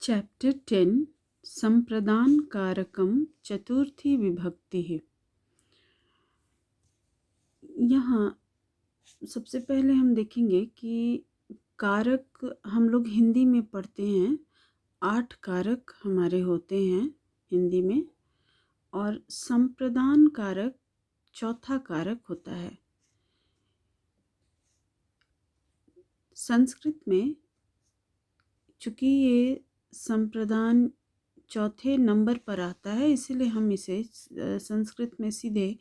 Chapter 10 संप्रदान कारकम चतुर्थी विभक्ति है। यहाँ सबसे पहले हम देखेंगे कि कारक हम लोग हिंदी में पढ़ते हैं। 8 कारक हमारे होते हैं हिंदी में, और संप्रदान कारक चौथा कारक होता है। संस्कृत में चूँकि ये संप्रदान चौथे नंबर पर आता है, इसीलिए हम इसे संस्कृत में सीधे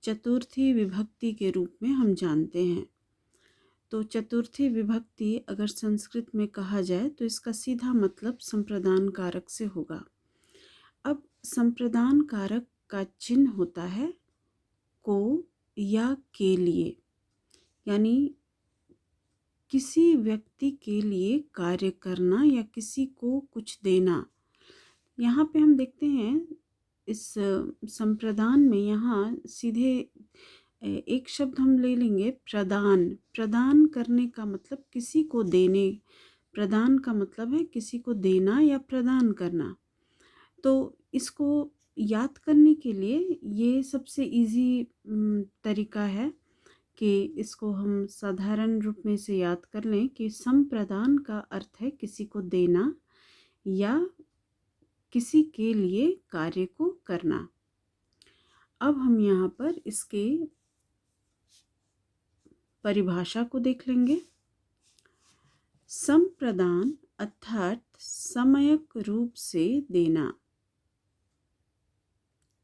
चतुर्थी विभक्ति के रूप में हम जानते हैं। तो चतुर्थी विभक्ति अगर संस्कृत में कहा जाए तो इसका सीधा मतलब संप्रदान कारक से होगा। अब संप्रदान कारक का चिन्ह होता है को या के लिए, यानी किसी व्यक्ति के लिए कार्य करना या किसी को कुछ देना। यहाँ पे हम देखते हैं इस संप्रदान में, यहाँ सीधे एक शब्द हम ले लेंगे प्रदान। प्रदान करने का मतलब किसी को देने, प्रदान का मतलब है किसी को देना या प्रदान करना। तो इसको याद करने के लिए ये सबसे इजी तरीका है कि इसको हम साधारण रूप में से याद कर लें कि संप्रदान का अर्थ है किसी को देना या किसी के लिए कार्य को करना। अब हम यहाँ पर इसके परिभाषा को देख लेंगे। संप्रदान अर्थात समयक रूप से देना,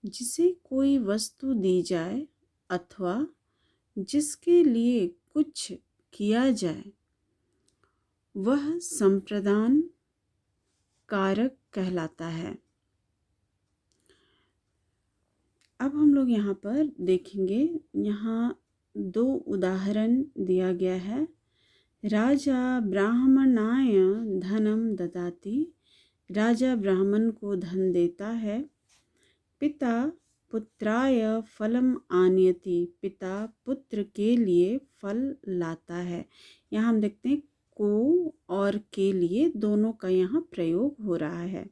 जिसे कोई वस्तु दी जाए अथवा जिसके लिए कुछ किया जाए, वह संप्रदान कारक कहलाता है। अब हम लोग यहाँ पर देखेंगे, यहाँ 2 उदाहरण दिया गया है। राजा ब्राह्मणाय धनम ददाति, राजा ब्राह्मण को धन देता है। पिता पुत्राय फलम आनयति, पिता पुत्र के लिए फल लाता है। यहाँ हम देखते हैं को और के लिए दोनों का यहाँ प्रयोग हो रहा है।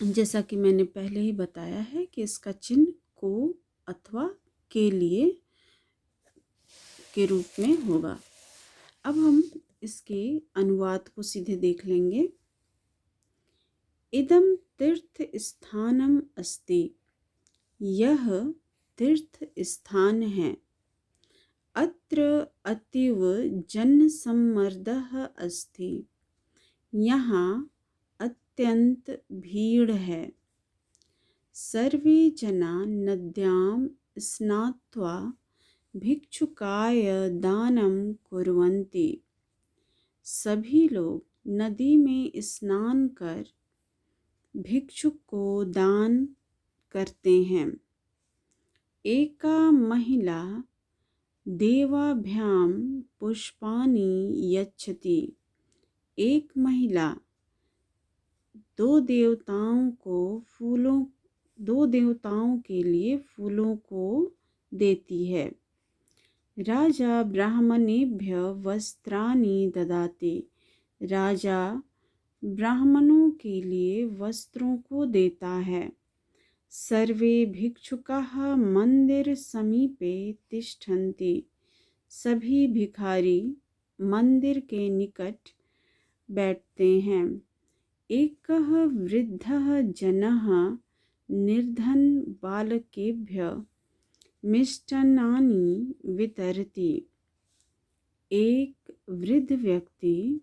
जैसा कि मैंने पहले ही बताया है कि इसका चिन्ह को अथवा के लिए के रूप में होगा। अब हम इसके अनुवाद को सीधे देख लेंगे। इदम तीर्थ स्थानम अस्ति, यह तीर्थ स्थान है। अत्र अतीव जन सम्मर्दः अस्ति, यहाँ अत्यंत भीड़ है। सर्वे जना नद्यां स्नात्वा भिक्षुकाय दानं कुर्वन्ति, सभी लोग नदी में स्नान कर भिक्षुक को दान करते हैं। एका महिला देवाभ्याम पुष्पाणि यच्छति, एक महिला दो देवताओं के लिए फूलों को देती है। राजा ब्राह्मणेभ्य वस्त्राणि ददाति, राजा ब्राह्मणों के लिए वस्त्रों को देता है। सर्वे भिक्षुकाः मंदिर समीपे तिष्ठन्ति, सभी भिखारी मंदिर के निकट बैठते हैं। एकः वृद्धः जनः निर्धन बालकेभ्य मिष्टान्नानि वितरति, एक वृद्ध व्यक्ति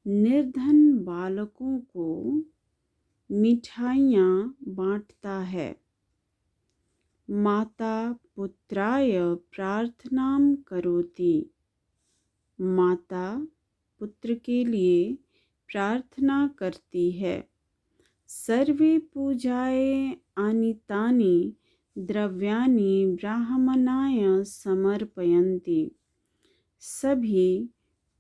निर्धन बालकों को मिठाइयाँ बांटता है। माता पुत्राय प्रार्थनां करोति, माता पुत्र के लिए प्रार्थना करती है। सर्वे पूजाये आनीतानि द्रव्याणि ब्राह्मणाय समर्पयन्ति, सभी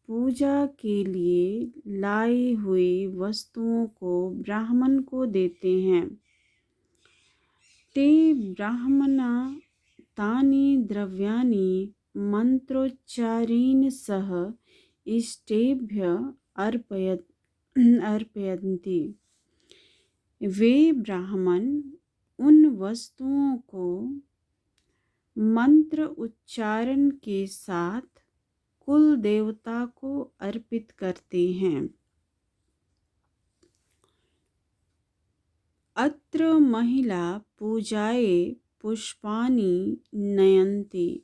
पूजा के लिए लाई हुई वस्तुओं को ब्राह्मण को देते हैं। ते ब्राह्मणा तानि द्रव्याणि मंत्रोच्चारेण सह इष्टेभ्य अर्पयन्ति। वे ब्राह्मण उन वस्तुओं को मंत्र उच्चारण के साथ कुल देवता को अर्पित करते हैं। अत्र महिला पूजाये पुष्पाणि नयन्ति।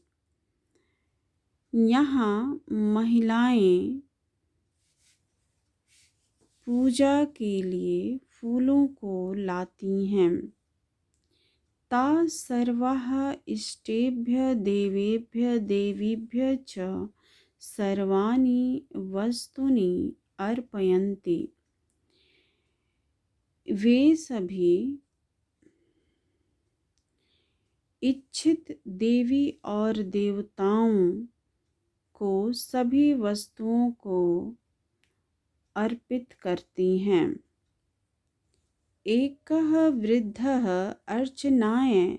यहाँ महिलाएं पूजा के लिए फूलों को लाती हैं। ता सर्वाः इष्टेभ्य देवेभ्य देवीभ्य च सर्वाणि वस्तूनि अर्पयन्ति। वे सभी इच्छित देवी और देवताओं को सभी वस्तुओं को अर्पित करती हैं। एकः वृद्धः अर्चनाय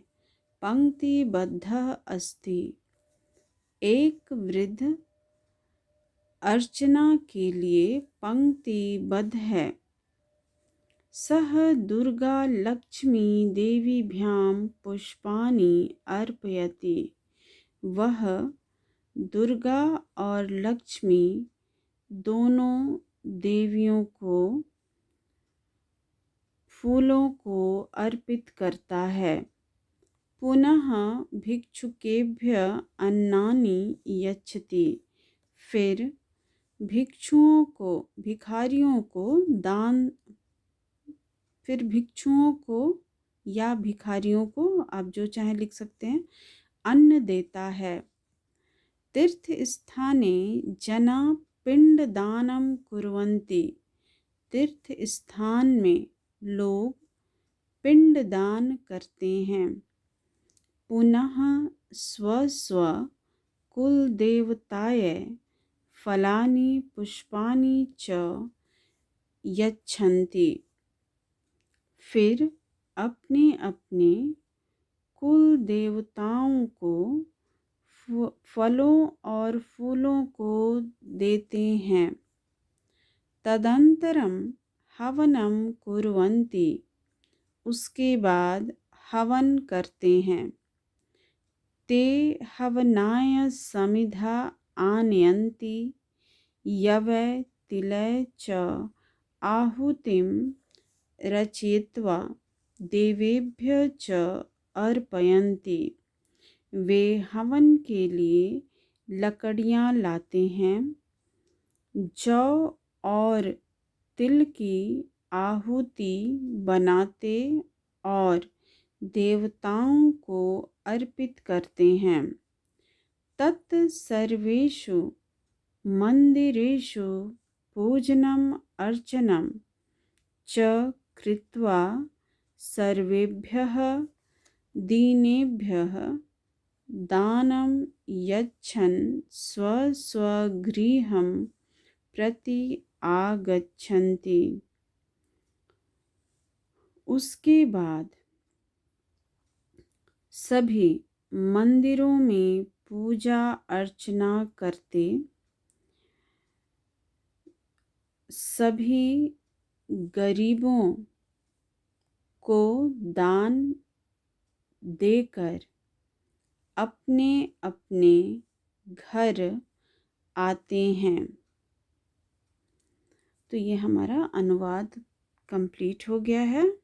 पंक्तिबद्धः अस्ति। एक वृद्ध अर्चना के लिए पंक्तिबद्ध है। सह दुर्गा लक्ष्मी देवीभ्यां पुष्पाणि अर्पयति। वह दुर्गा और लक्ष्मी दोनों देवियों को फूलों को अर्पित करता है। पुनः भिक्षुकेभ्य अन्नानि यच्छति। फिर भिक्षुओं को या भिखारियों को, आप जो चाहे लिख सकते हैं, अन्न देता है। तीर्थ स्थाने जना पिंडदानम कुर्वन्ति। तीर्थ स्थान में लोग पिंडदान करते हैं। पुनः स्वस्व कुलदेवताय फलानि पुष्पाणि च यच्छन्ति। फिर अपने अपने कुल देवताओं को फलों और फूलों को देते हैं। तदंतरम हवनम कुर्वन्ति। उसके बाद हवन करते हैं। ते हवनाय समिधा आनयन्ति। यवै तिलै च आहुतिं रचयित्वा देवेभ्य च अर्पयन्ति। वे हवन के लिए लकड़ियाँ लाते हैं। जौ और तिल की आहुति बनाते और देवताओं को अर्पित करते हैं। तत् सर्वेषु मंदिरेषु पूजनम अर्चनम च कृत्वा सर्वेभ्यः दीनेभ्यः दानं यच्छन् स्वस्वगृहं प्रति आगच्छन्ति। उसके बाद सभी मंदिरों में पूजा अर्चना करते, सभी गरीबों को दान देकर अपने अपने घर आते हैं। तो ये हमारा अनुवाद कंप्लीट हो गया है।